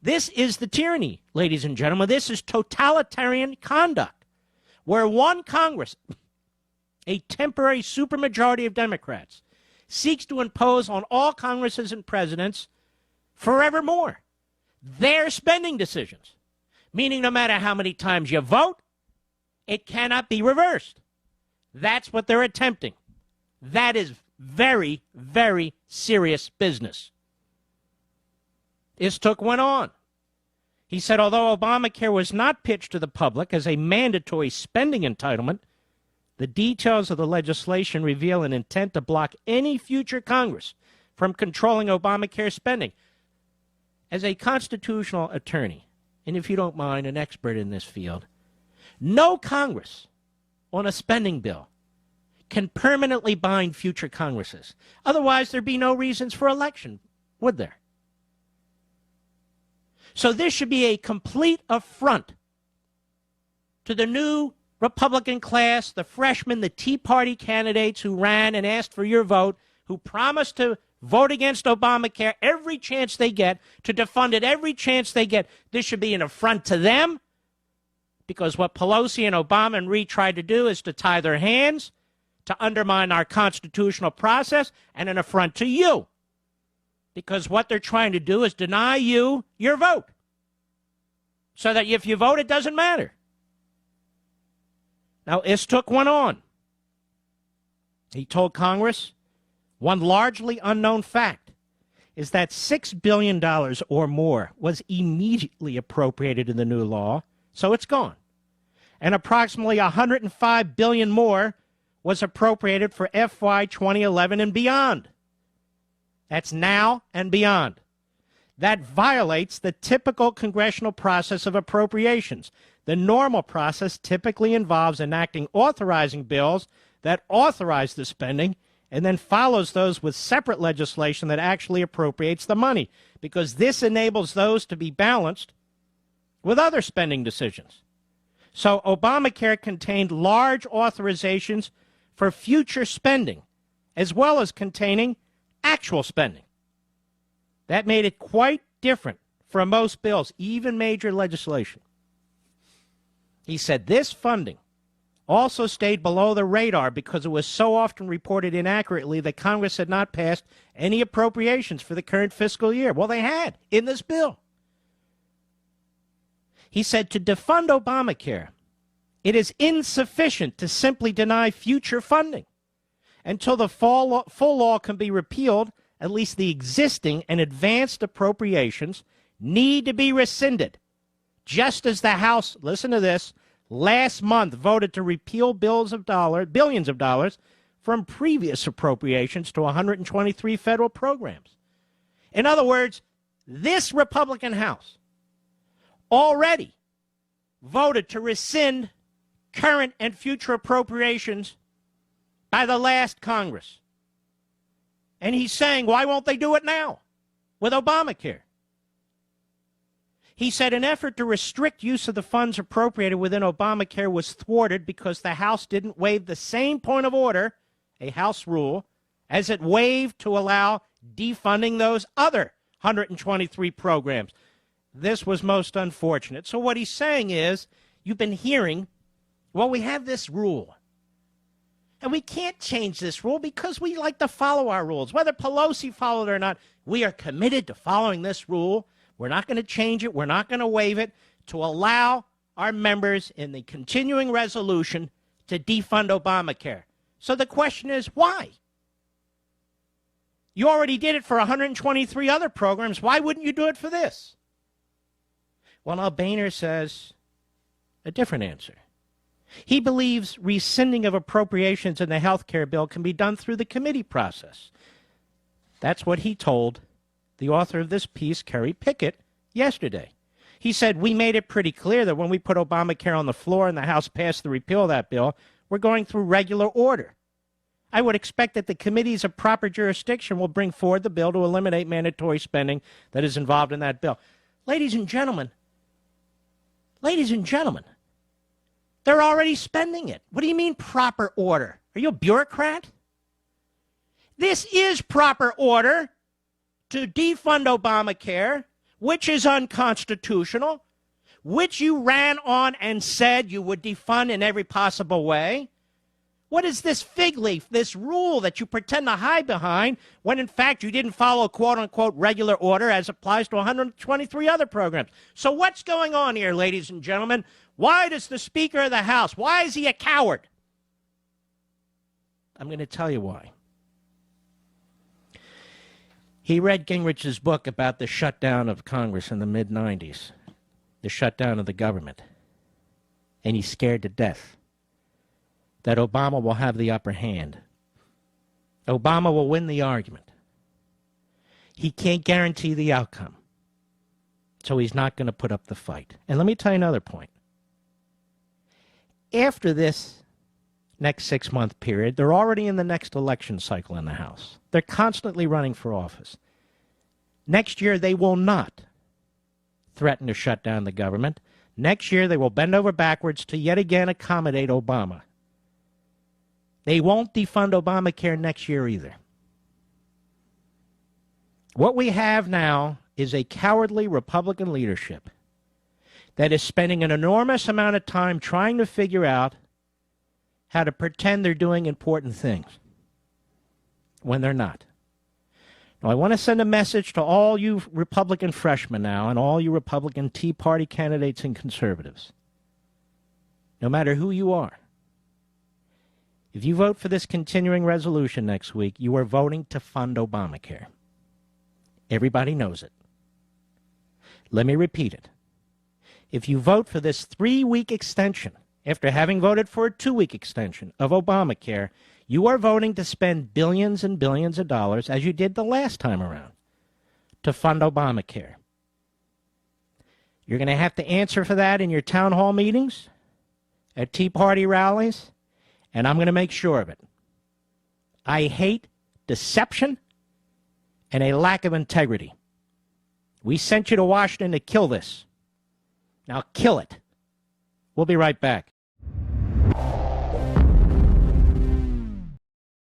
This is the tyranny, ladies and gentlemen. This is totalitarian conduct, where one Congress, a temporary supermajority of Democrats, seeks to impose on all Congresses and presidents forevermore their spending decisions, meaning no matter how many times you vote, it cannot be reversed. That's what they're attempting. That is very, very serious business. Istuk went on. He said, although Obamacare was not pitched to the public as a mandatory spending entitlement, the details of the legislation reveal an intent to block any future Congress from controlling Obamacare spending. As a constitutional attorney, and if you don't mind, an expert in this field, no Congress on a spending bill can permanently bind future Congresses. Otherwise, there'd be no reasons for election, would there? So this should be a complete affront to the new Republican class, the freshmen, the Tea Party candidates who ran and asked for your vote, who promised to vote against Obamacare every chance they get, to defund it every chance they get. This should be an affront to them, because what Pelosi and Obama and Reid tried to do is to tie their hands, to undermine our constitutional process, and an affront to you. Because what they're trying to do is deny you your vote. So that if you vote, it doesn't matter. Now, Istuk went on. He told Congress, one largely unknown fact is that $6 billion or more was immediately appropriated in the new law, so it's gone. And approximately $105 billion more was appropriated for FY 2011 and beyond. That's now and beyond. That violates the typical congressional process of appropriations. The normal process typically involves enacting authorizing bills that authorize the spending and then follows those with separate legislation that actually appropriates the money, because this enables those to be balanced with other spending decisions. So Obamacare contained large authorizations for future spending, as well as containing actual spending. That made it quite different from most bills, even major legislation. He said this funding also stayed below the radar because it was so often reported inaccurately that Congress had not passed any appropriations for the current fiscal year. Well, they had in this bill. He said to defund Obamacare, it is insufficient to simply deny future funding. Until the full law can be repealed, at least the existing and advanced appropriations need to be rescinded, just as the House, listen to this, last month voted to repeal billions of dollars from previous appropriations to 123 federal programs. In other words, this Republican House already voted to rescind current and future appropriations by the last Congress. And he's saying, why won't they do it now with Obamacare? He said an effort to restrict use of the funds appropriated within Obamacare was thwarted because the House didn't waive the same point of order, a House rule, as it waived to allow defunding those other 123 programs. This was most unfortunate. So what he's saying is, you've been hearing, well, we have this rule. And we can't change this rule because we like to follow our rules. Whether Pelosi followed it or not, we are committed to following this rule. We're not going to change it. We're not going to waive it to allow our members in the continuing resolution to defund Obamacare. So the question is, why? You already did it for 123 other programs. Why wouldn't you do it for this? Well, now Boehner says a different answer. He believes rescinding of appropriations in the health care bill can be done through the committee process. That's what he told the author of this piece, Kerry Pickett, yesterday. He said, we made it pretty clear that when we put Obamacare on the floor and the House passed the repeal of that bill, we're going through regular order. I would expect that the committees of proper jurisdiction will bring forward the bill to eliminate mandatory spending that is involved in that bill. Ladies and gentlemen, they're already spending it. What do you mean proper order? Are you a bureaucrat? This is proper order to defund Obamacare which is unconstitutional, which you ran on and said you would defund in every possible way. What is this fig leaf, this rule that you pretend to hide behind when, in fact, you didn't follow a quote-unquote regular order as applies to 123 other programs? So what's going on here, ladies and gentlemen? Why does the Speaker of the House, why is he a coward? I'm going to tell you why. He read Gingrich's book about the shutdown of Congress in the mid-90s, the shutdown of the government, and he's scared to death that Obama will have the upper hand. Obama will win the argument. He can't guarantee the outcome, so he's not going to put up the fight. And let me tell you another point. After this next 6-month period, they're already in the next election cycle in the House. They're constantly running for office. Next year, they will not threaten to shut down the government. Next year, they will bend over backwards to yet again accommodate Obama. They won't defund Obamacare next year either. What we have now is a cowardly Republican leadership that is spending an enormous amount of time trying to figure out how to pretend they're doing important things when they're not. Now, I want to send a message to all you Republican freshmen now and all you Republican Tea Party candidates and conservatives. No matter who you are, if you vote for this continuing resolution next week, you are voting to fund Obamacare. Everybody knows it. Let me repeat it. If you vote for this 3-week extension, after having voted for a 2-week extension of Obamacare, you are voting to spend billions and billions of dollars, as you did the last time around, to fund Obamacare. You're going to have to answer for that in your town hall meetings, at Tea Party rallies, and I'm going to make sure of it. I hate deception and a lack of integrity. We sent you to Washington to kill this. Now kill it. We'll be right back.